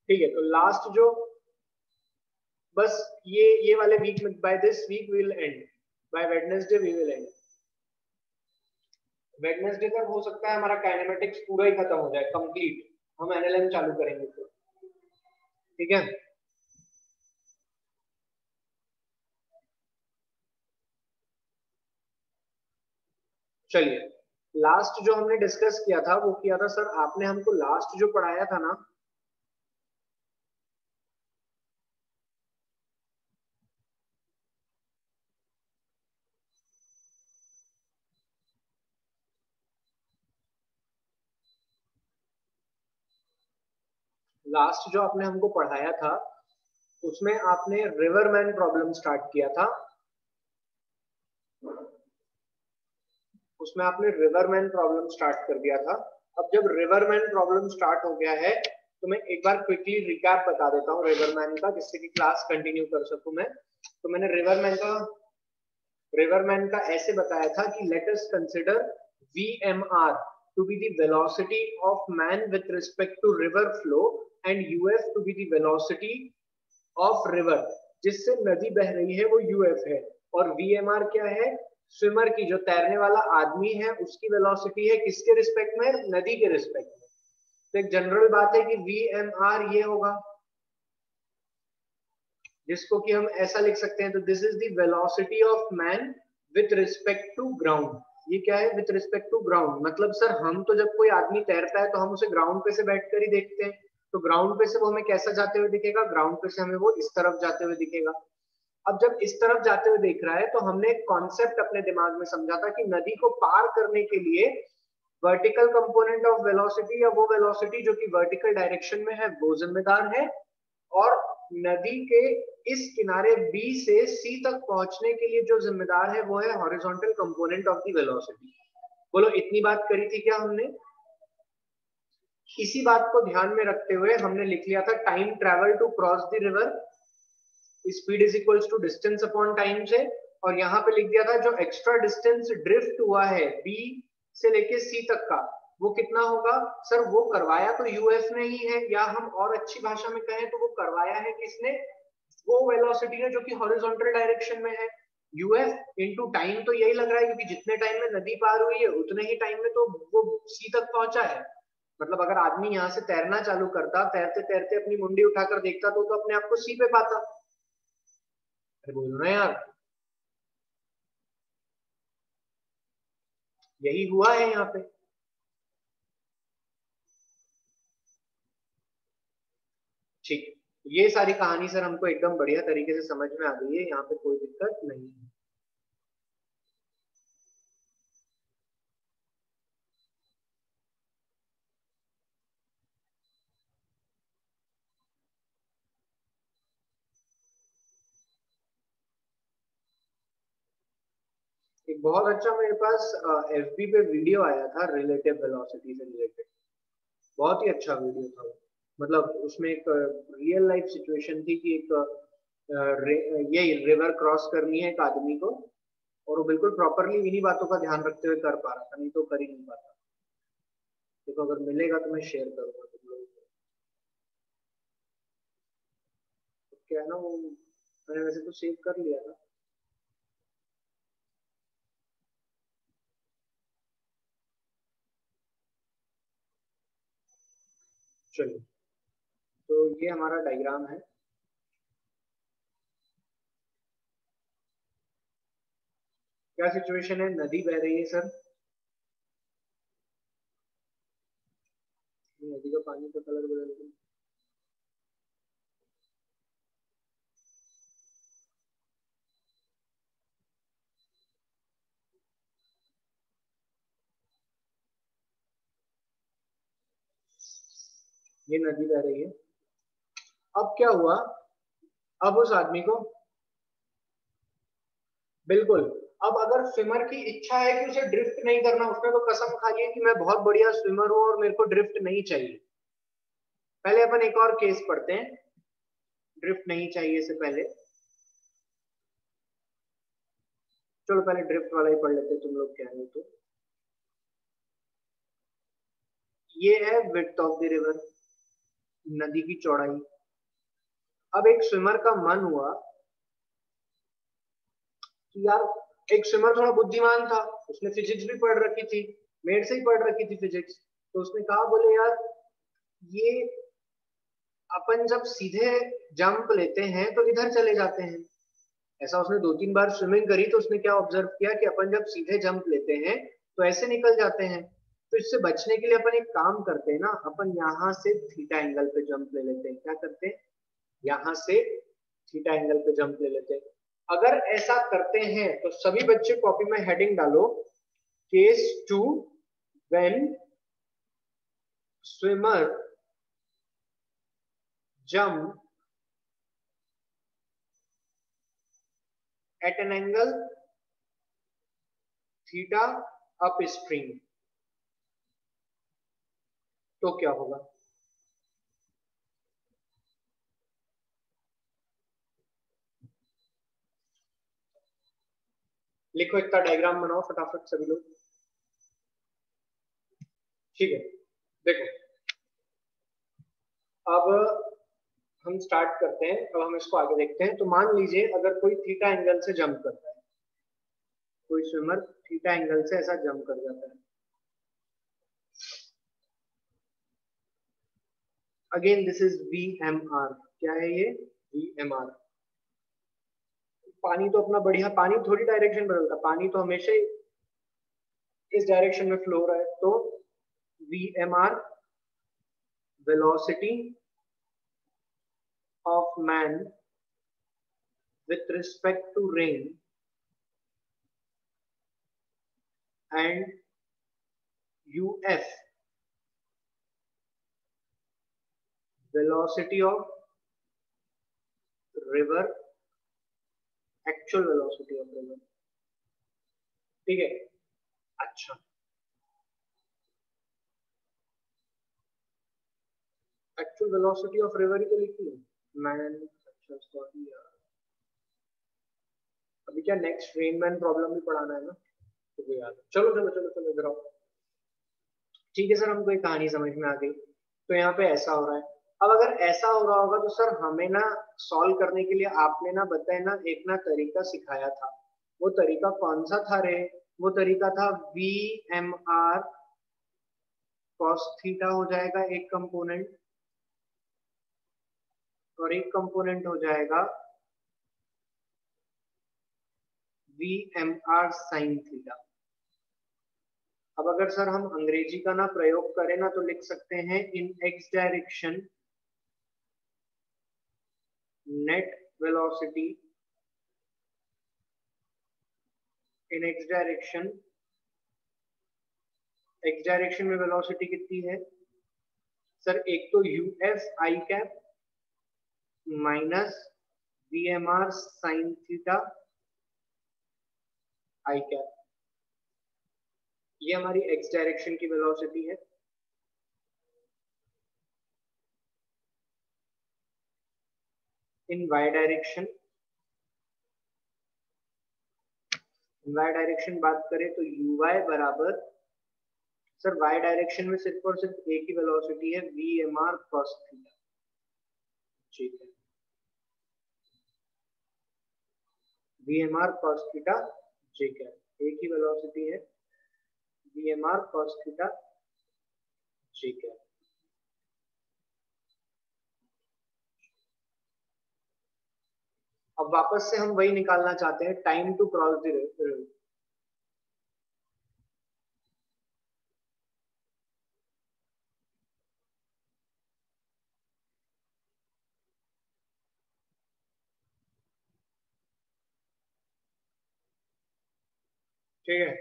ठीक है, तो लास्ट जो बस ये वाले वीक में, by this week we will end, by Wednesday we will end. Wednesday तक हो सकता है हमारा काइनेमेटिक्स पूरा ही खत्म हो जाए, कंप्लीट। हम एनएलएम चालू करेंगे फिर, ठीक है। चलिए, लास्ट जो हमने डिस्कस किया था वो किया था सर आपने हमको लास्ट जो पढ़ाया था ना, लास्ट जो आपने हमको पढ़ाया था उसमें आपने रिवरमैन प्रॉब्लम स्टार्ट किया था। उसमें आपने रिवरमैन प्रॉब्लम स्टार्ट कर दिया था। अब जब रिवरमैन प्रॉब्लम स्टार्ट हो गया है तो मैं एक बार क्विकली रिकैप बता देता हूँ रिवरमैन का, जिससे कि क्लास कंटिन्यू कर सकूं मैं। तो मैंने रिवरमैन का ऐसे बताया था कि let us consider VMR to be the velocity of man with respect to river flow and UF to be the velocity of river, जिससे नदी बह रही है वो UF है, और VMR क्या है, स्विमर की, जो तैरने वाला आदमी है उसकी वेलोसिटी है किसके रिस्पेक्ट में, नदी के रिस्पेक्ट में। तो एक जनरल बात है कि VMR ये होगा, जिसको कि हम ऐसा लिख सकते हैं, तो this is the velocity of man with respect to ground. ये क्या है, विथ रिस्पेक्ट टू ग्राउंड, मतलब सर हम तो जब कोई आदमी तैरता है तो हम उसे ग्राउंड पे से बैठकर ही देखते हैं, तो ग्राउंड पे से वो हमें कैसा जाते हुए दिखेगा, ग्राउंड पे से हमें वो इस तरफ जाते हुए दिखेगा। अब जब इस तरफ जाते हुए देख रहा है तो हमने एक कॉन्सेप्ट अपने दिमाग में समझा था कि नदी को पार करने के लिए वर्टिकल कंपोनेंट ऑफ वेलोसिटी, या वो वेलोसिटी जो कि वर्टिकल डायरेक्शन में है वो जिम्मेदार है, और नदी के इस किनारे B से C तक पहुंचने के लिए जो जिम्मेदार है वो है horizontal component of the velocity. बोलो इतनी बात करी थी क्या हमने? इसी बात को ध्यान में रखते हुए हमने लिख लिया था time travel to cross the river, speed is equals to distance upon time से, और यहाँ पे लिख दिया था जो एक्स्ट्रा डिस्टेंस ड्रिफ्ट हुआ है B से लेके C तक का, वो कितना होगा सर, वो करवाया तो UF ने ही है, या हम और अच्छी भाषा में कहें तो वो करवाया है किसने, वो वेलोसिटी है जो कि हॉरिजॉन्टल डायरेक्शन में है। UF इनटू टाइम तो यही लग रहा है, क्योंकि जितने टाइम में नदी पार हुई है उतने ही टाइम में तो वो C तक पहुंचा है। मतलब अगर आदमी यहाँ से तैरना चालू करता, तैरते तैरते अपनी मुंडी उठाकर देखता तो अपने आप को C पे पाता। अरे बोलो ना यार, यही हुआ है यहाँ पे। ठीक, ये सारी कहानी सर हमको एकदम बढ़िया तरीके से समझ में आ गई है, यहाँ पे कोई दिक्कत नहीं है। एक बहुत अच्छा मेरे पास FB पे वीडियो आया था रिलेटिव वेलोसिटी से रिलेटेड, बहुत ही अच्छा वीडियो था वो। मतलब उसमें एक रियल लाइफ सिचुएशन थी कि एक ये रिवर क्रॉस करनी है एक आदमी को, और वो बिल्कुल प्रॉपरली इन्हीं बातों का ध्यान रखते हुए कर पा रहा था, नहीं तो कर ही नहीं पाता। देखो अगर मिलेगा तो मैं शेयर करूंगा तुम लोगों को। तो क्या है ना, वो मैंने वैसे तो सेव कर लिया था। चलिए, तो ये हमारा डायग्राम है। क्या सिचुएशन है, नदी बह रही है सर, नदी का पानी का कलर बदल गया। ये नदी बह रही है। अब क्या हुआ, अब उस आदमी को, बिल्कुल, अब अगर स्विमर की इच्छा है कि उसे ड्रिफ्ट नहीं करना, उसने तो कसम खा ली है कि मैं बहुत बढ़िया स्विमर हूं और मेरे को ड्रिफ्ट नहीं चाहिए। पहले अपन एक और केस पढ़ते हैं, ड्रिफ्ट नहीं चाहिए से पहले। चलो पहले ड्रिफ्ट वाला ही पढ़ लेते हैं, तुम लोग कह रहे हो तो। ये है विड्थ ऑफ द रिवर, नदी की चौड़ाई। अब एक स्विमर का मन हुआ कि यार, एक स्विमर थोड़ा बुद्धिमान था, उसने फिजिक्स भी पढ़ रखी थी, मेड से ही पढ़ रखी थी फिजिक्स। तो उसने कहा, बोले यार, ये अपन जब सीधे जंप लेते हैं तो इधर चले जाते हैं। ऐसा उसने 2-3 बार स्विमिंग करी तो उसने क्या ऑब्जर्व किया कि अपन जब सीधे जंप लेते हैं तो ऐसे निकल जाते हैं। तो इससे बचने के लिए अपन एक काम करते हैं ना, अपन यहाँ से थीटा एंगल पे जंप ले लेते हैं। क्या करते हैं? यहाँ से थीटा एंगल पे जंप ले लेते हैं। अगर ऐसा करते हैं तो सभी बच्चे कॉपी में हेडिंग डालो, case 2 when swimmer jump eight an angle theta up stream. तो क्या होगा? लिखो, इतना डायग्राम बनाओ फटाफट सभी लोग। ठीक है, देखो, अब हम स्टार्ट करते हैं। अब हम इसको आगे देखते हैं। तो मान लीजिए अगर कोई थीटा एंगल से जंप करता है, कोई स्विमर थीटा एंगल से ऐसा जंप कर जाता है। Again this is VMR। क्या है ये? VMR। पानी तो अपना बढ़िया, पानी थोड़ी डायरेक्शन बदलता, पानी तो हमेशा ही इस डायरेक्शन में फ्लो हो रहा है। तो VMR, velocity of man with respect to rain, and UF, velocity of river, actual velocity of river। ठीक है, अच्छा, एक्चुअल वेलोसिटी ऑफ रिवर ही तो लिखी है मैन। अच्छा, सॉरी यार, अभी क्या नेक्स्ट रेनमैन प्रॉब्लम भी पढ़ाना है ना, तो वो याद है। चलो चलो चलो चलो इधर आओ। ठीक है सर, हमको एक कहानी समझ में आ गई। तो यहाँ पे ऐसा हो रहा है। अब अगर ऐसा हो रहा होगा तो सर हमें ना सॉल्व करने के लिए आपने ना बताया ना, एक ना तरीका सिखाया था। वो तरीका कौन सा था रे? वो तरीका था VMR cos थीटा हो जाएगा एक कंपोनेंट, और एक कंपोनेंट हो जाएगा VMR sin थीटा। अब अगर सर हम अंग्रेजी का ना प्रयोग करें ना तो लिख सकते हैं, in x direction net velocity, in x direction, x direction में वेलोसिटी कितनी है सर? एक तो UF i cap minus VMR sin theta i cap. ये हमारी एक्स डायरेक्शन की वेलोसिटी है। In Y direction, y direction बात करें तो UY बराबर, सर वाई डायरेक्शन में सिर्फ और सिर्फ एक ही वेलोसिटी है, VMR cos थीटा। ठीक है, VMR cos थीटा, ठीक है, एक ही वेलोसिटी है, VMR cos थीटा, ठीक है। अब वापस से हम वही निकालना चाहते हैं, time to cross the river. ठीक है,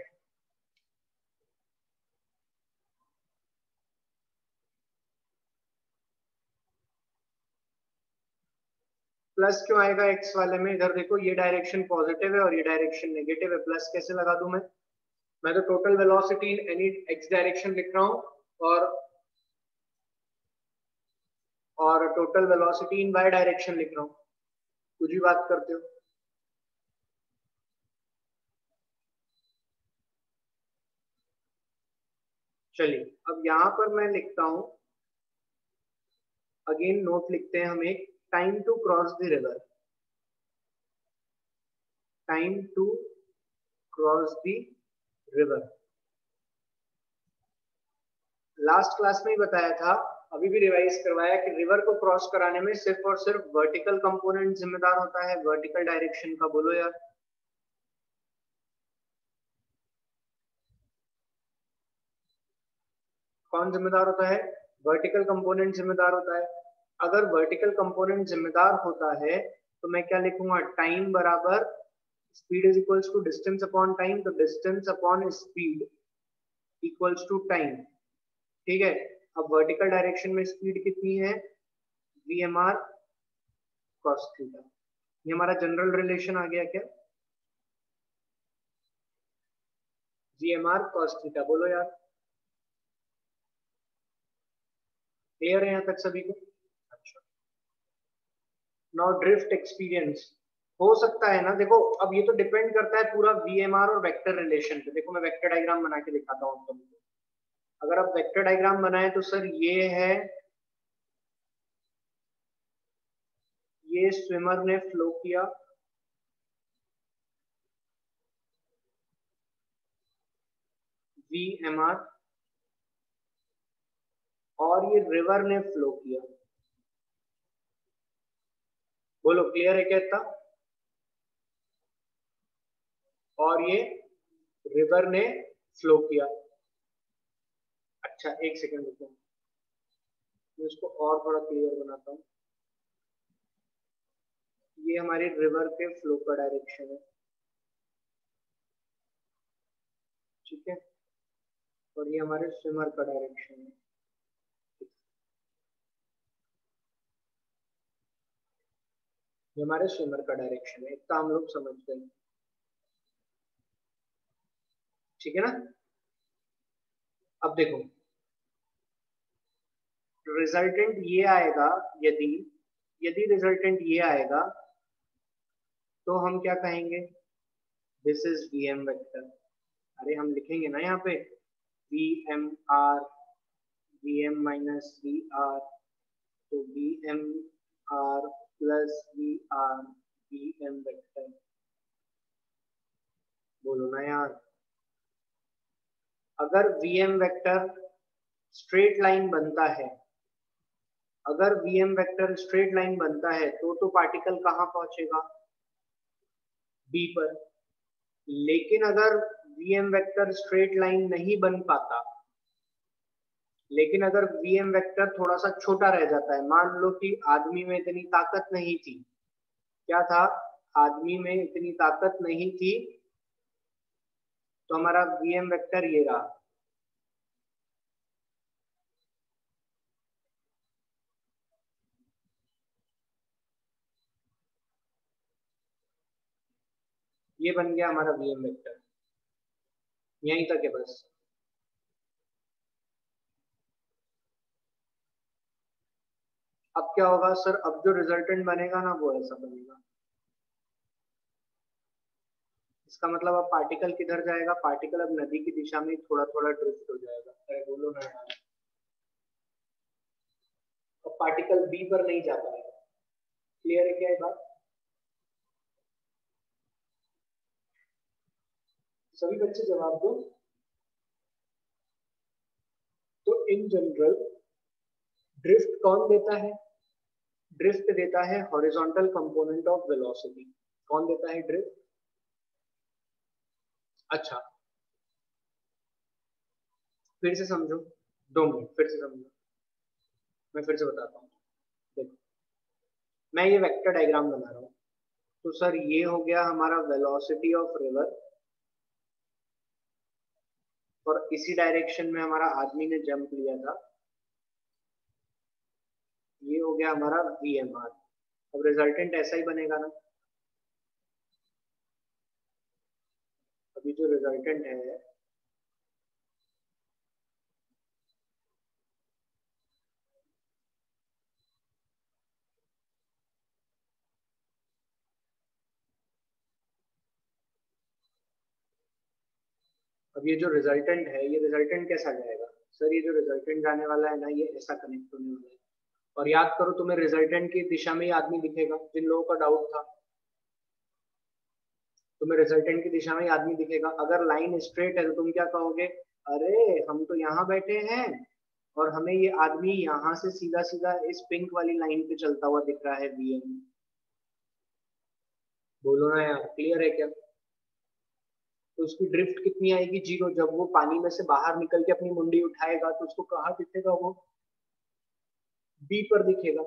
प्लस क्यों आएगा एक्स वाले में? इधर देखो, ये डायरेक्शन पॉजिटिव है और ये डायरेक्शन नेगेटिव है, प्लस कैसे लगा दूं मैं? मैं तो total velocity in any X direction लिख रहा हूँ, और total velocity in Y direction लिख रहा हूँ। कुछ भी बात करते हो। चलिए, अब यहाँ पर मैं लिखता हूँ अगेन नोट लिखते हैं हम एक, time to cross the river, time to cross the river. Last class में ही बताया था, अभी भी रिवाइज करवाया कि रिवर को क्रॉस कराने में सिर्फ और सिर्फ वर्टिकल कंपोनेंट जिम्मेदार होता है, वर्टिकल डायरेक्शन का। बोलो यार, कौन जिम्मेदार होता है? वर्टिकल कंपोनेंट जिम्मेदार होता है। अगर वर्टिकल कंपोनेंट जिम्मेदार होता है तो मैं क्या लिखूंगा, टाइम बराबर speed is equals to distance upon time, तो distance upon speed equals to time. ठीक है, अब वर्टिकल डायरेक्शन में स्पीड कितनी है, v M R cos theta. ये हमारा जनरल रिलेशन आ गया क्या, v M R cos theta. बोलो यार, क्लियर है यहाँ तक सभी को? अच्छा, नाउ ड्रिफ्ट एक्सपीरियंस। हो सकता है ना, देखो अब ये तो डिपेंड करता है पूरा वीएमआर और वेक्टर रिलेशन पे। देखो मैं वेक्टर डायग्राम बना के दिखाता हूँ तुमको। अगर आप वेक्टर डायग्राम बनाए तो सर ये है, ये स्विमर ने फ्लो किया, वीएमआर, और ये रिवर ने फ्लो किया। बोलो क्लियर है क्या इतना? और ये रिवर ने फ्लो किया। अच्छा एक सेकंड रुको, मैं इसको और थोड़ा क्लियर बनाता हूँ। ये हमारी रिवर के फ्लो का डायरेक्शन है, ठीक है, और ये हमारे स्विमर का डायरेक्शन है। ये हमारे स्विमर का डायरेक्शन है, इतना हम लोग समझ गए, ठीक है ना? अब देखो रिजल्टेंट ये आएगा, यदि यदि रिजल्टेंट ये आएगा तो हम क्या कहेंगे, this is v m vector. अरे हम लिखेंगे ना यहाँ पे v M r, v m minus v r, तो v M r plus v r, v m vector. बोलो ना यार, अगर v m vector straight line बनता है, अगर वीएम वेक्टर स्ट्रेट लाइन बनता है तो पार्टिकल कहाँ पहुंचेगा, बी पर। लेकिन अगर वीएम वेक्टर स्ट्रेट लाइन नहीं बन पाता, लेकिन अगर वीएम वेक्टर थोड़ा सा छोटा रह जाता है, मान लो कि आदमी में इतनी ताकत नहीं थी, क्या था, आदमी में इतनी ताकत नहीं थी, तो हमारा वीएम वेक्टर ये रहा। ये बन गया हमारा वीएम वेक्टर, यहीं तक है बस। अब क्या होगा सर, अब जो रिजल्टेंट बनेगा ना वो ऐसा बनेगा। इसका मतलब अब पार्टिकल किधर जाएगा, पार्टिकल अब नदी की दिशा में थोड़ा थोड़ा ड्रिफ्ट हो जाएगा। अरे बोलो ना यार, अब पार्टिकल बी पर नहीं जा पाएगा। क्लियर है क्या ये बात? सभी बच्चे जवाब दो। तो इन जनरल ड्रिफ्ट कौन देता है, ड्रिफ्ट देता है हॉरिजॉन्टल कंपोनेंट ऑफ वेलोसिटी। कौन देता है ड्रिफ्ट? अच्छा फिर से समझो, 2 मिनट फिर से समझो, मैं फिर से बताता हूँ। देखो मैं ये वेक्टर डायग्राम बना रहा हूँ, तो सर ये हो गया हमारा वेलोसिटी ऑफ रिवर, और इसी डायरेक्शन में हमारा आदमी ने जंप लिया था, ये हो गया हमारा वी एम आर। अब रिजल्टेंट ऐसा ही बनेगा ना, अभी जो रिजल्टेंट है, अब ये जो रिजल्टेंट है, ये रिजल्टेंट कैसा जाएगा सर, ये जो रिजल्टेंट जाने वाला है ना, ये ऐसा कनेक्ट होने वाला है, और याद करो तुम्हें रिजल्टेंट की दिशा में ही आदमी दिखेगा, जिन लोगों का डाउट था तुम्हें रिजल्टेंट की दिशा में ही आदमी दिखेगा। अगर लाइन स्ट्रेट है तो तुम क्या कहोगे, अरे हम तो यहाँ बैठे हैं और हमें ये आदमी यहाँ से सीधा सीधा इस पिंक वाली लाइन पे चलता हुआ दिख रहा है वीएम। बोलो ना यार, क्लियर है क्या? तो उसकी ड्रिफ्ट कितनी आएगी, 0। जब वो पानी में से बाहर निकल के अपनी मुंडी उठाएगा तो उसको कहाँ दिखेगा, वो बी पर दिखेगा।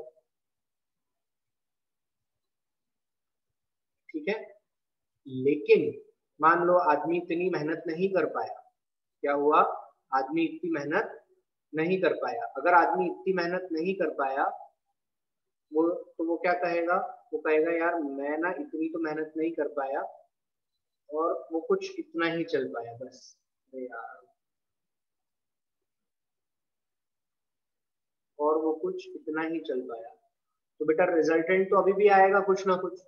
ठीक है, लेकिन मान लो आदमी इतनी मेहनत नहीं कर पाया। क्या हुआ, आदमी इतनी मेहनत नहीं कर पाया। अगर आदमी इतनी मेहनत नहीं कर पाया वो, तो वो क्या कहेगा, वो कहेगा यार मैं ना इतनी तो मेहनत नहीं कर पाया और वो कुछ इतना ही चल पाया बस। अरे यार, और वो कुछ इतना ही चल पाया। तो बेटा रिजल्टेंट तो अभी भी आएगा कुछ ना कुछ।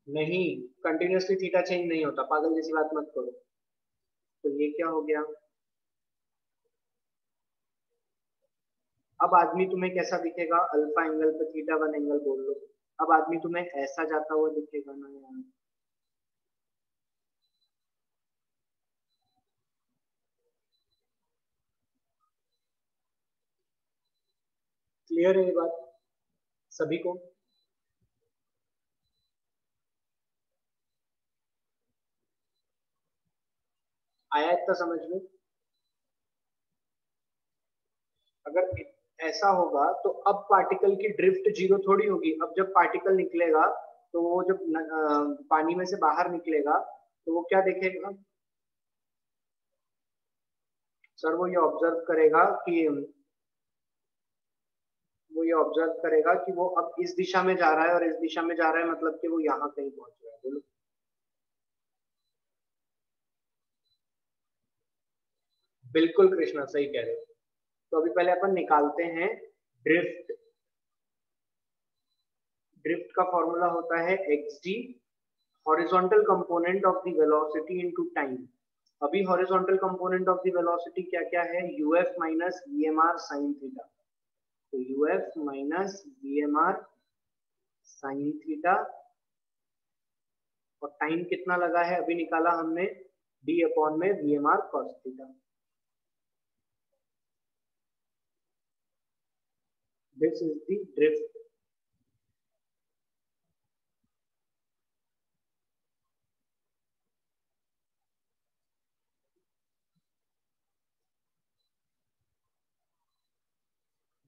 नहीं, कंटिन्यूअसली थीटा चेंज नहीं होता, पागल जैसी बात मत करो। तो ये क्या हो गया, अब आदमी तुम्हें कैसा दिखेगा, अल्फा एंगल पे थीटा 1 एंगल बोल लो। अब आदमी तुम्हें ऐसा जाता हुआ दिखेगा ना यार। क्लियर है ये बात सभी को? आया इतना समझ में? अगर ऐसा होगा तो अब पार्टिकल की ड्रिफ्ट 0 थोड़ी होगी। अब जब पार्टिकल निकलेगा तो वो जब पानी में से बाहर निकलेगा तो वो क्या देखेगा, सर वो ये ऑब्जर्व करेगा कि वो अब इस दिशा में जा रहा है और इस दिशा में जा रहा है, मतलब कि वो यहाँ कहीं पहुंच रहा है। बोलो। बिल्कुल कृष्णा, सही कह रहे हो। तो अभी पहले अपन निकालते हैं ड्रिफ्ट। ड्रिफ्ट का फॉर्मूला होता है xd, horizontal component of the velocity into time. अभी horizontal component of the velocity क्या क्या है, uf minus vmr sin theta. तो uf minus vmr sin theta, और टाइम कितना लगा है अभी निकाला हमने, d अपॉन में vmr cos theta. This is the drift.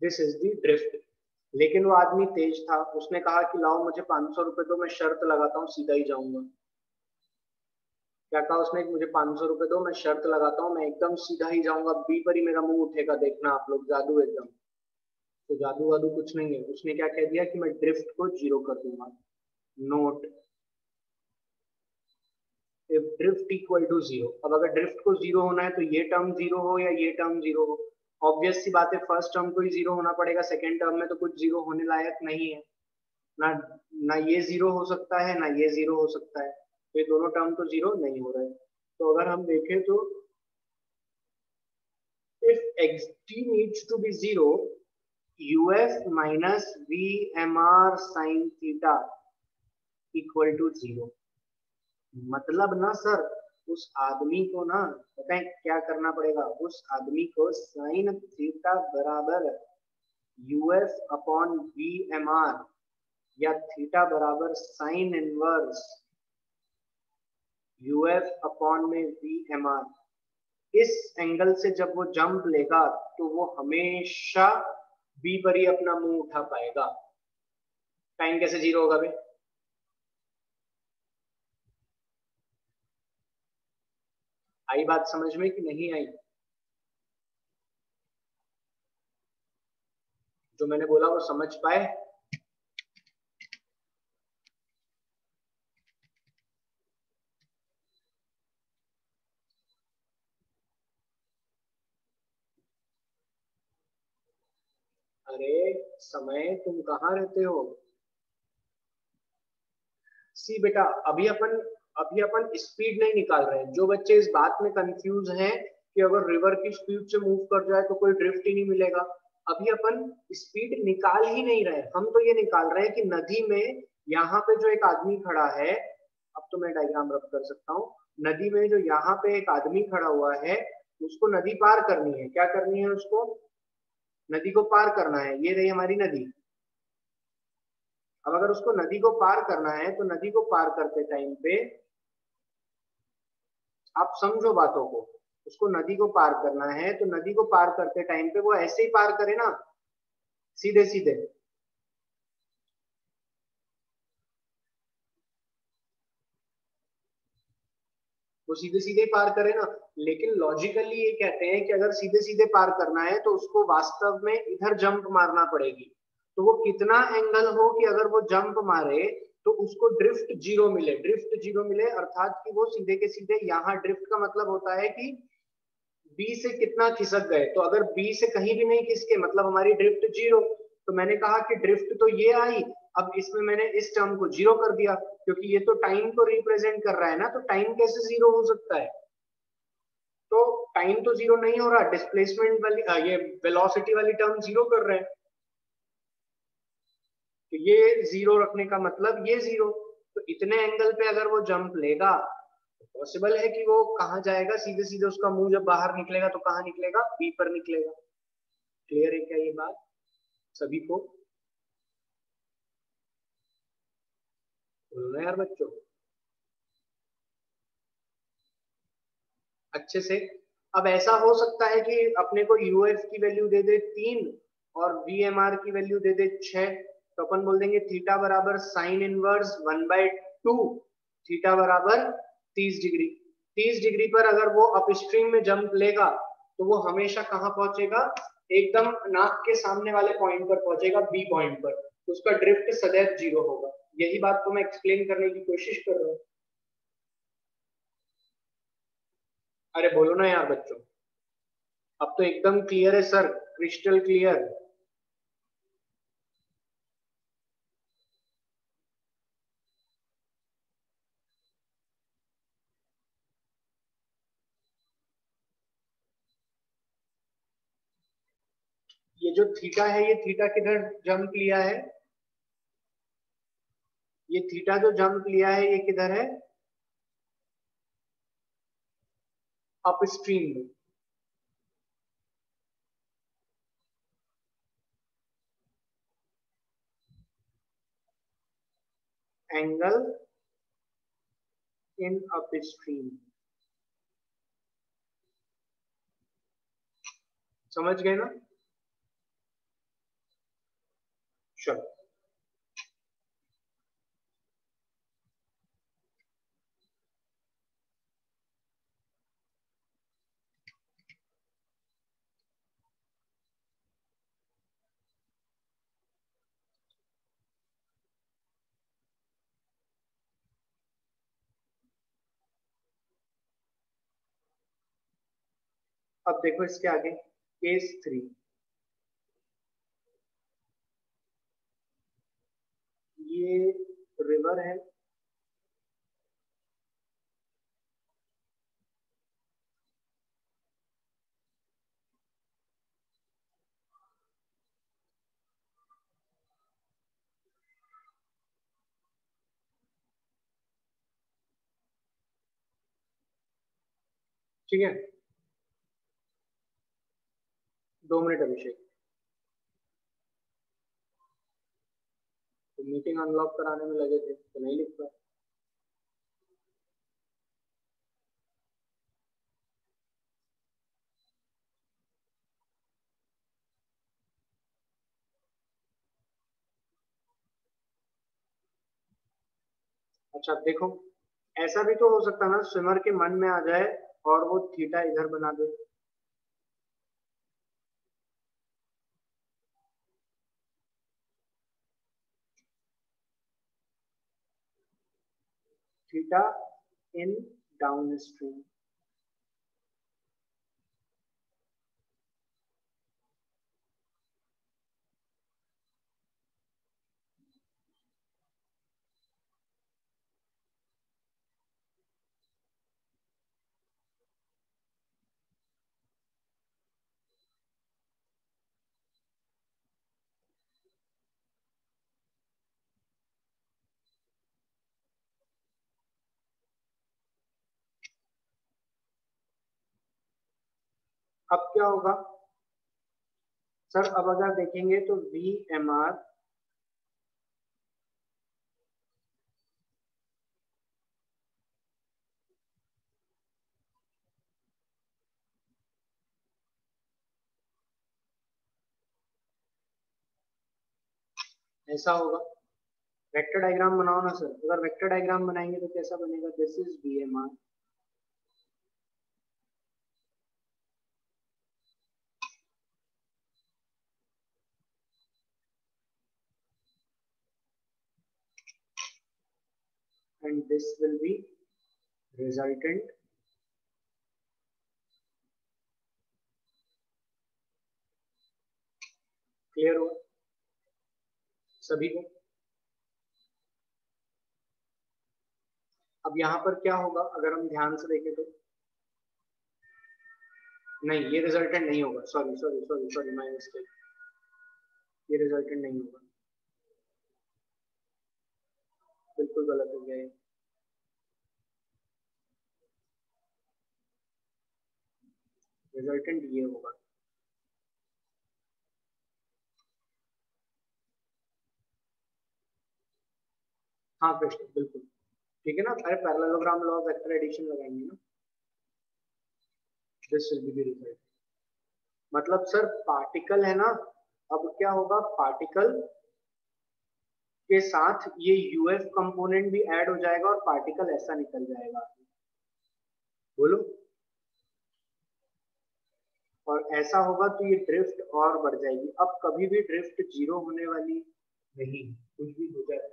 This is the drift. लेकिन वो आदमी तेज था, उसने कहा कि लाओ मुझे 500 रुपए दो, मैं शर्त लगाता हूँ सीधा ही जाऊंगा। क्या कहा उसने, मुझे 500 रुपए दो, मैं शर्त लगाता हूँ मैं एकदम सीधा ही जाऊंगा, बी पर ही मेरा मुंह उठेगा, देखना आप लोग जादू एकदम। तो जादू वादू कुछ नहीं है। उसने क्या कह दिया कि मैं ड्रिफ्ट को 0 कर दूंगा। Note, if drift equal to 0। अब अगर ड्रिफ्ट को 0 होना है तो ये टर्म 0 हो या ये टर्म 0 हो। ऑब्वियस सी बात है, फर्स्ट टर्म को ही 0 होना पड़ेगा, सेकेंड टर्म में तो कुछ 0 होने लायक नहीं है ना। ना ये 0 हो सकता है ना ये 0 हो सकता है, तो ये दोनों टर्म तो 0 नहीं हो रहे। तो अगर हम देखें तो if xt needs to be 0, uf minus vmr sin theta equal to 0। मतलब ना सर, उस आदमी को ना पता है क्या करना पड़ेगा, उस आदमी को साइन थीटा बराबर uf upon V M R, या थीटा बराबर साइन इनवर्स uf अपॉन में वी एम आर, इस एंगल से जब वो जंप लेगा तो वो हमेशा बी पर ही अपना मुंह उठा पाएगा। टाइम कैसे 0 होगा भाई? आई बात समझ में कि नहीं आई? जो मैंने बोला वो समझ पाए? अरे समय, तुम कहाँ रहते हो? सी बेटा, अभी अपन स्पीड नहीं निकाल रहे हैं। जो बच्चे इस बात में कंफ्यूज हैं कि अगर रिवर की स्पीड से मूव कर जाए तो कोई ड्रिफ्ट ही नहीं मिलेगा। अभी अपन स्पीड निकाल ही नहीं रहे, हम तो ये निकाल रहे हैं कि नदी में यहाँ पे जो एक आदमी खड़ा है, अब तो मैं डायग्राम रब कर सकता हूँ। नदी में जो यहाँ पे एक आदमी खड़ा हुआ है, उसको नदी पार करनी है। क्या करनी है उसको? नदी को पार करना है। ये रही हमारी नदी। अब अगर उसको नदी को पार करना है तो नदी को पार करते टाइम पे आप समझो बातों को, उसको नदी को पार करना है तो नदी को पार करते टाइम पे वो ऐसे ही पार करे ना, सीधे सीधे। वो सीधे सीधे ही पार करे ना। लेकिन लॉजिकली ये कहते हैं कि अगर सीधे सीधे पार करना है तो उसको वास्तव में इधर जंप मारना पड़ेगी। तो वो कितना एंगल हो कि अगर वो जंप मारे तो उसको ड्रिफ्ट जीरो मिले। ड्रिफ्ट जीरो मिले अर्थात कि वो सीधे के सीधे यहाँ, ड्रिफ्ट का मतलब होता है कि बी से कितना खिसक गए। तो अगर बी से कहीं भी नहीं खिसके मतलब हमारी ड्रिफ्ट जीरो। तो मैंने कहा कि ड्रिफ्ट तो ये आई, अब इसमें मैंने इस टर्म को जीरो कर दिया क्योंकि ये तो टाइम को रिप्रेजेंट कर रहा है ना। तो टाइम कैसे जीरो हो सकता है? तो टाइम तो जीरो नहीं हो रहा, डिस्प्लेसमेंट वाली ये वेलोसिटी वाली टर्म जीरो कर रहे हैं। तो ये जीरो रखने का मतलब ये जीरो। तो इतने एंगल पे अगर वो जंप लेगा तो पॉसिबल है कि वो कहाँ जाएगा? सीधे सीधे उसका मुंह जब बाहर निकलेगा तो कहाँ निकलेगा? बी पर निकलेगा। क्लियर है क्या ये बात सभी को? बोलना यार बच्चों अच्छे से। अब ऐसा हो सकता है कि अपने को यूएफ की वैल्यू दे दे 3 और वीएमआर की वैल्यू दे दे 6। तो अपन बोल देंगे थीटा बराबर साइन इनवर्स 1/2। थीटा बराबर 30 डिग्री। 30 डिग्री पर अगर वो अपस्ट्रीम में जंप लेगा तो वो हमेशा कहाँ पहुंचेगा? एकदम नाक के सामने वाले पॉइंट पर पहुंचेगा, बी पॉइंट पर। तो उसका ड्रिफ्ट सदैव जीरो होगा। यही बात को मैं एक्सप्लेन करने की कोशिश कर रहा हूँ। अरे बोलो ना यार बच्चों। अब तो एकदम क्लियर है सर, क्रिस्टल क्लियर। ये जो थीटा है, ये थीटा किधर जंप लिया है? ये थीटा जो जंप लिया है ये किधर है? अपस्ट्रीम में। Angle in upstream. समझ गए ना? चलो अब देखो इसके आगे केस 3। ये रिवर है, ठीक है। 2 मिनट अभिषेक, तो मीटिंग अनलॉक कराने में लगे थे तो नहीं लिख पाए। अच्छा अब देखो, ऐसा भी तो हो सकता है ना स्विमर के मन में आ जाए और वो थीटा इधर बना दे। Theta in down stream. अब क्या होगा सर, अब अगर देखेंगे तो VMR ऐसा होगा। वेक्टर डायग्राम बनाओ ना सर, अगर वेक्टर डायग्राम बनाएंगे तो कैसा बनेगा, this is VMR and this will be resultant clear हुआ सभी को। अब यहाँ पर क्या होगा अगर हम ध्यान से देखें तो, नहीं ये रिजल्टेंट नहीं होगा, sorry sorry sorry sorry my mistake, ये रिजल्टेंट नहीं होगा, बिल्कुल गलत हो गया ये। रिजल्टेंट ये होगा, हाँ कृष्ण बिल्कुल ठीक है ना। अरे पैरेललोग्राम लॉ वेक्टर एडिशन लगाएंगे ना, this will be the result. मतलब सर पार्टिकल है ना, अब क्या होगा, पार्टिकल के साथ ये यूएफ कंपोनेंट भी ऐड हो जाएगा और पार्टिकल ऐसा निकल जाएगा, बोलो। और ऐसा होगा तो ये ड्रिफ्ट और बढ़ जाएगी। अब कभी भी ड्रिफ्ट जीरो होने वाली नहीं, कुछ भी हो जाए।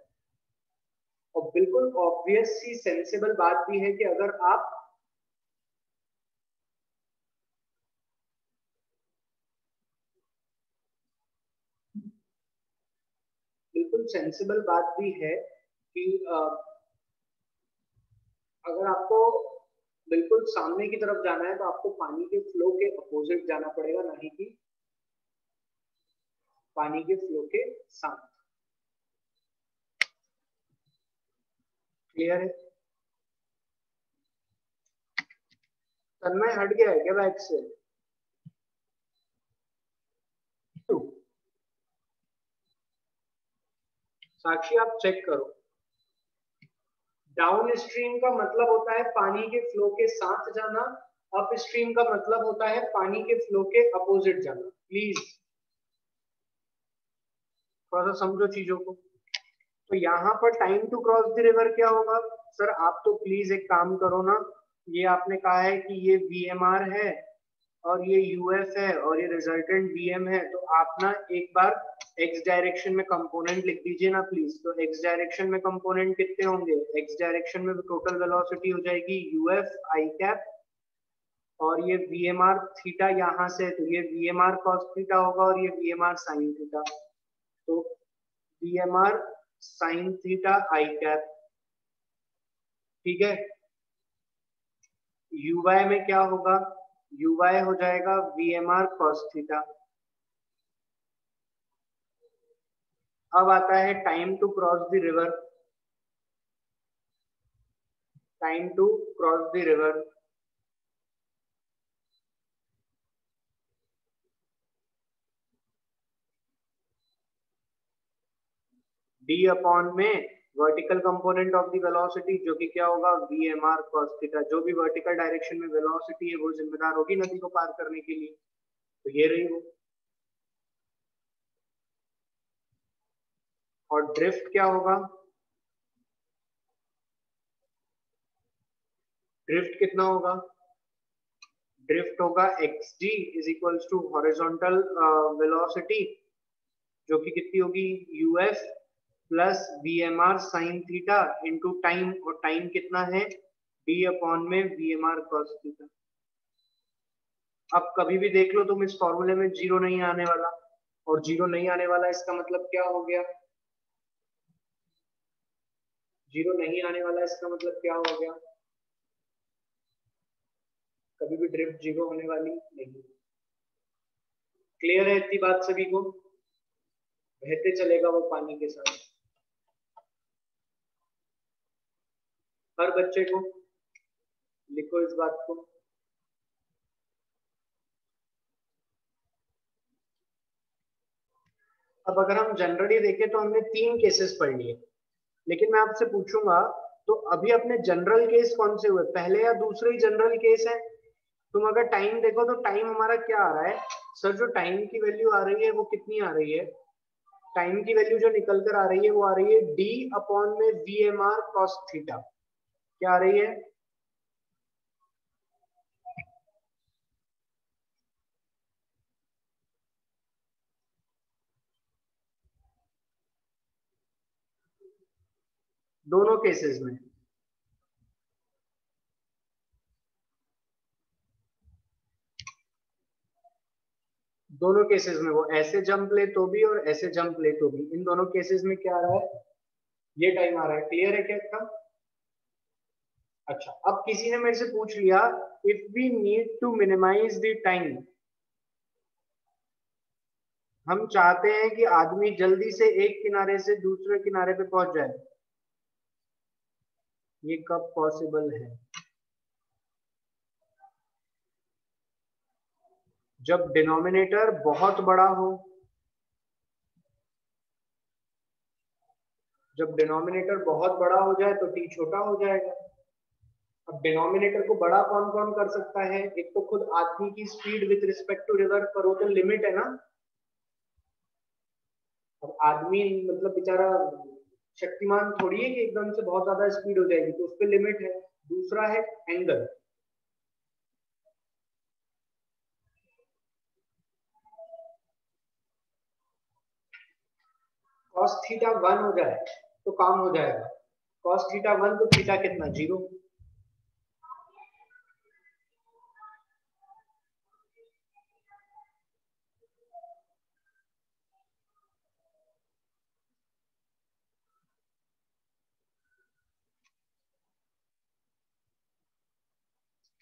और बिल्कुल ऑब्वियस सी सेंसिबल बात भी है कि अगर आप बिल्कुल सेंसिबल बात भी है कि अगर आपको बिल्कुल सामने की तरफ जाना है तो आपको पानी के फ्लो के अपोजिट जाना पड़ेगा, नहीं कि पानी के फ्लो के साथ। क्लियर है? तन्मय हट गया है क्या बैग से? साक्षी आप चेक करो, डाउन स्ट्रीम का मतलब होता है पानी के फ्लो के साथ जाना, अप स्ट्रीम का मतलब होता है पानी के फ्लो के अपोजिट जाना। प्लीज थोड़ा सा समझो चीजों को। तो यहाँ पर time to cross the river क्या होगा सर, आप तो प्लीज एक काम करो ना, ये आपने कहा है कि ये VMR है और ये UF है और ये रिजल्टेंट VM है, तो आप ना एक बार x डायरेक्शन में कंपोनेंट लिख दीजिए ना प्लीज। तो x डायरेक्शन में कंपोनेंट कितने होंगे, x डायरेक्शन में टोटल वेलोसिटी हो जाएगी UF I कैप, और ये VMR थीटा यहाँ से, तो ये VMR cos थीटा होगा और ये VMR sin थीटा, तो VMR sin theta I cap, ठीक है। UY में क्या होगा, UY हो जाएगा VMR cos थीटा। अब आता है time to cross the river, time to cross the river, d upon में vertical component of the velocity, जो कि क्या होगा VMR cos थीटा। जो भी वर्टिकल डायरेक्शन में वेलोसिटी है वो जिम्मेदार होगी नदी को पार करने के लिए, तो ये रही वो। और ड्रिफ्ट क्या होगा, ड्रिफ्ट कितना होगा, ड्रिफ्ट होगा xg is equals to horizontal velocity, जो कि कितनी होगी UF plus VMR sin theta into time, और टाइम कितना है d अपॉन में VMR cos थीटा। अब कभी भी देख लो तुम इस फॉर्मूले में जीरो नहीं आने वाला, और जीरो नहीं आने वाला इसका मतलब क्या हो गया, जीरो नहीं आने वाला इसका मतलब क्या हो गया, कभी भी ड्रिफ्ट जीरो होने वाली नहीं। क्लियर है इतनी बात सभी को, बहते चलेगा वो पानी के साथ। हर बच्चे को लिखो इस बात को। अब अगर हम जनरली देखें तो हमने 3 केसेस पढ़ लिए, लेकिन मैं आपसे पूछूंगा तो अभी अपने जनरल केस कौन से हुए, पहले या दूसरे ही जनरल केस है? तुम अगर टाइम देखो तो टाइम हमारा क्या आ रहा है सर, जो टाइम की वैल्यू आ रही है वो कितनी आ रही है? टाइम की वैल्यू जो निकल कर आ रही है वो आ रही है डी अपॉन में V M R cos theta. क्या आ रही है? दोनों केसेस में, दोनों केसेस में वो ऐसे जंप ले तो भी और ऐसे जंप ले तो भी, इन दोनों केसेस में क्या आ रहा है? ये टाइम आ रहा है। क्लियर है क्या इसका? अच्छा, अब किसी ने मेरे से पूछ लिया, if we need to minimise the time, हम चाहते हैं कि आदमी जल्दी से एक किनारे से दूसरे किनारे पे पहुंच जाए, ये कब पॉसिबल है? जब डिनोमिनेटर बहुत बड़ा हो। जब डिनोमिनेटर बहुत बड़ा हो जाए तो टी छोटा हो जाएगा। अब डिनोमिनेटर को बड़ा कौन कौन कर सकता है? एक तो खुद आदमी की speed with respect to river, पर वो तो लिमिट है ना। अब आदमी मतलब बेचारा शक्तिमान थोड़ी है कि एकदम से बहुत ज्यादा स्पीड हो जाएगी, तो उस पर लिमिट है। दूसरा है एंगल। कॉस थीटा 1 हो जाए तो काम हो जाएगा। कॉस थीटा 1 तो थीटा कितना, 0।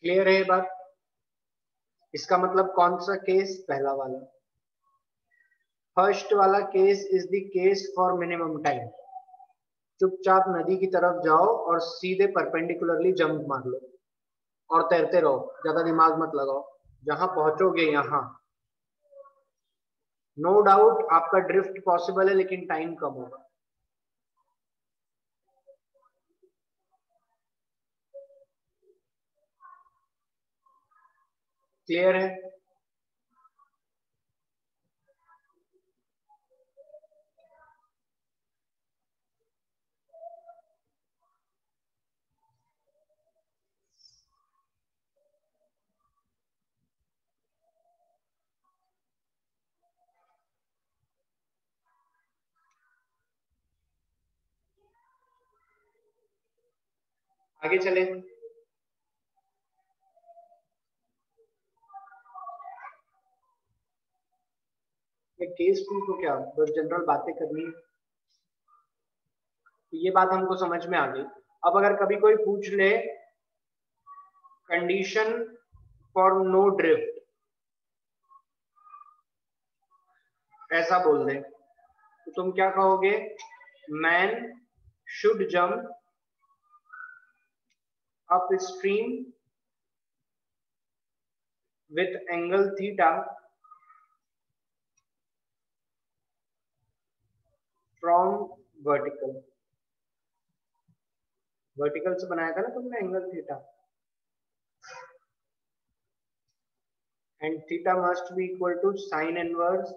क्लियर है ये बात? इसका मतलब कौन सा केस? पहला वाला। फर्स्ट वाला case is the case for minimum time. चुपचाप नदी की तरफ जाओ और सीधे परपेंडिकुलरली जंप मार लो और तैरते रहो, ज्यादा दिमाग मत लगाओ, जहां पहुंचोगे यहां। नो डाउट आपका ड्रिफ्ट पॉसिबल है, लेकिन टाइम कम होगा। क्लियर है? आगे चले। ये केस टू को क्या, बस जनरल बातें करनी है, तो ये बात हमको समझ में आ गई। अब अगर कभी कोई पूछ ले कंडीशन फॉर नो ड्रिफ्ट, ऐसा बोल दे, तो तुम क्या कहोगे? Man should jump upstream with angle theta from vertical. Vertical से बनाया था ना तुमने angle theta, and theta must be equal to sine inverse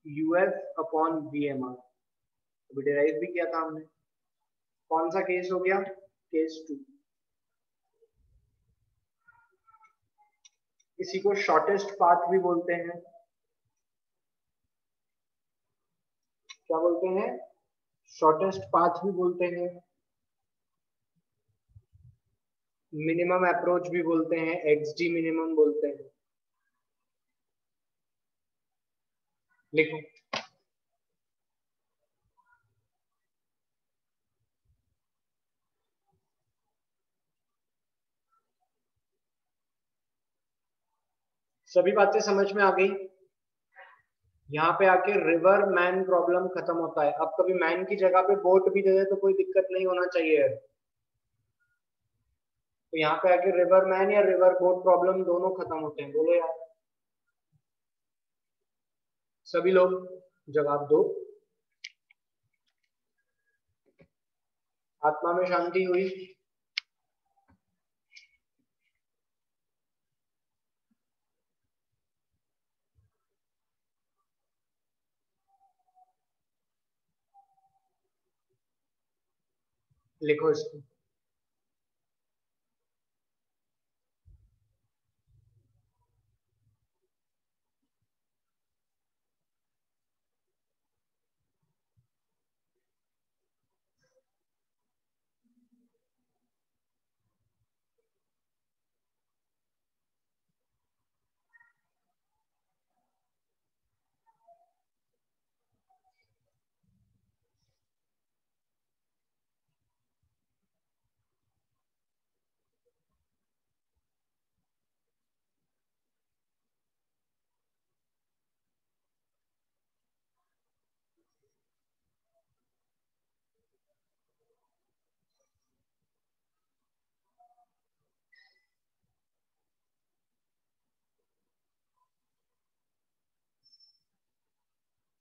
UF upon VMR. अभी डिराइव भी किया था हमने। कौन सा केस हो गया? Case two. इसी को शॉर्टेस्ट पाथ भी बोलते हैं। क्या बोलते हैं? शॉर्टेस्ट पाथ भी बोलते हैं, मिनिमम अप्रोच भी बोलते हैं, एक्सडी मिनिमम बोलते हैं। लिखो। सभी बातें समझ में आ गई? यहाँ पे आके रिवर मैन प्रॉब्लम खत्म होता है। अब कभी मैन की जगह पे बोट भी दे दे तो कोई दिक्कत नहीं होना चाहिए। तो यहाँ पे आके रिवर मैन या रिवर बोट प्रॉब्लम दोनों खत्म होते हैं। बोलो यार सभी लोग। जवाब दो। आत्मा में शांति हुई। लिखो इसको।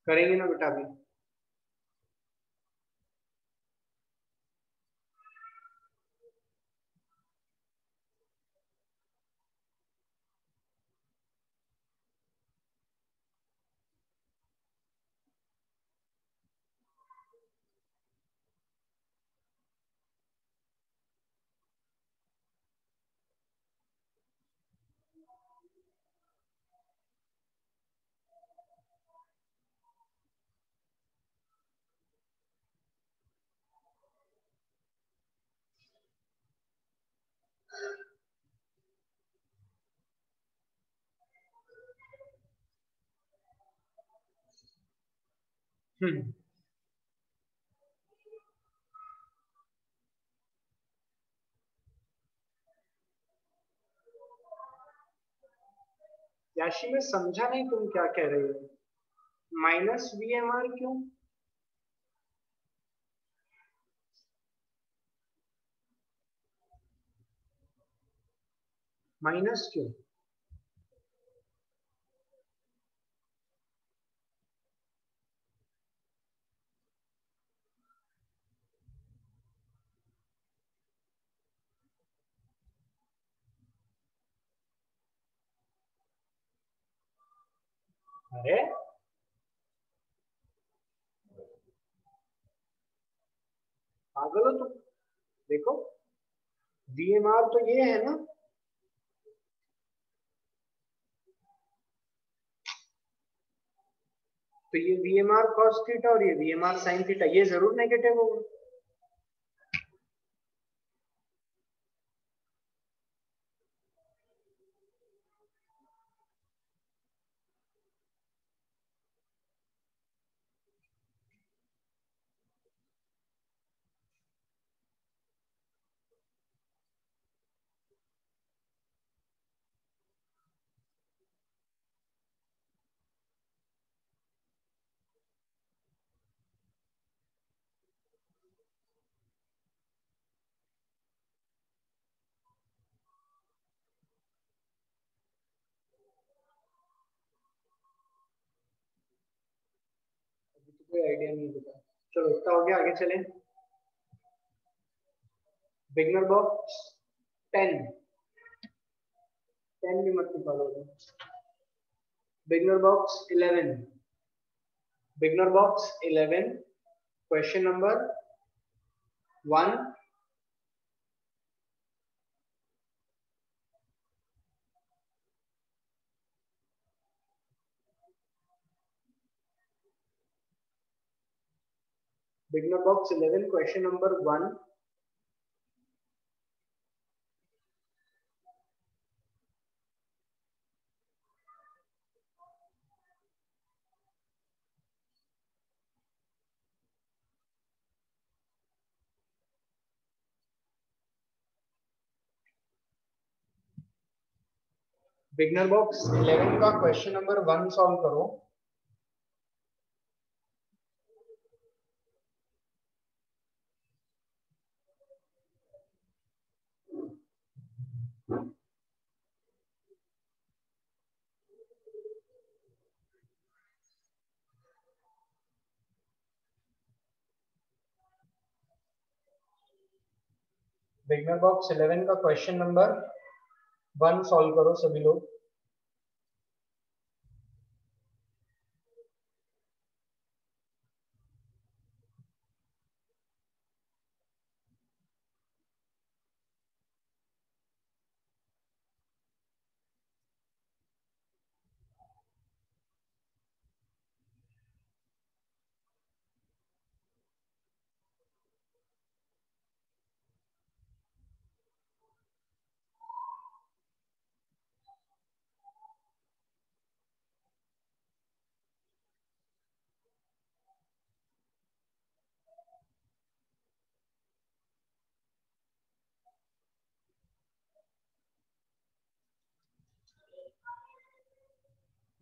करेंगे ना बेटा अभी। हम्म। याशी मैं समझा नहीं तुम क्या कह रहे हो। माइनस वीएमआर क्यों? माइनस क्यों? अरे पागल हो तुम। देखो वीएमआर तो ये है ना। तो ये वीएमआर कॉस थीटा और ये वीएमआर साइन थीटा, ये जरूर नेगेटिव होगा। अभी तो कोई आइडिया नहीं होता। चलो इतना हो गया, आगे चलें। Beginner box 10। 10 भी मत निकालो। Beginner box 11। Beginner box 11, question number 1। Beginner box 11, question number 1। Beginner box 11 का क्वेश्चन नंबर 1 सॉल्व करो। बिगनर बॉक्स 11 का क्वेश्चन नंबर 1 सॉल्व करो सभी लोग।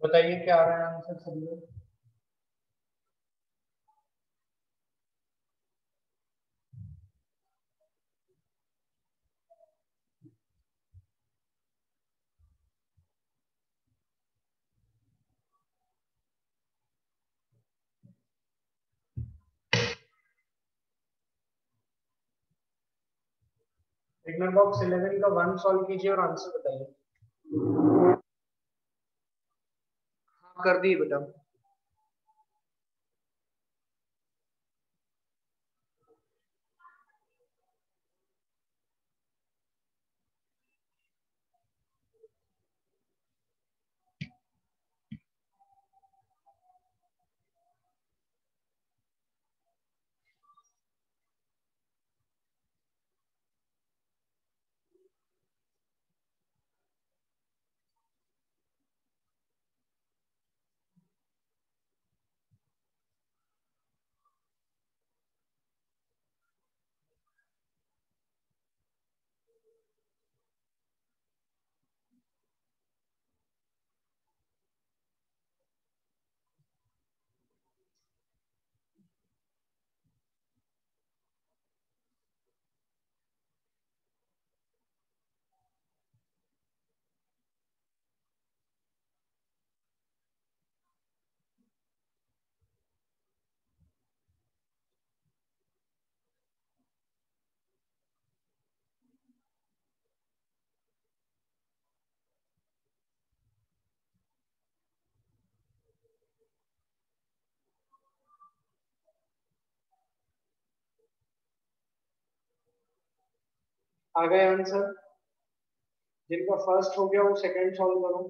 बताइए क्या आ रहा है आंसर सभी लोग। बिगनर बॉक्स 11 का 1 सॉल्व कीजिए और आंसर बताइए। हाँ कर दी बेटा। आ गए आंसर। जिनका फर्स्ट हो गया वो सेकंड सॉल्व करो।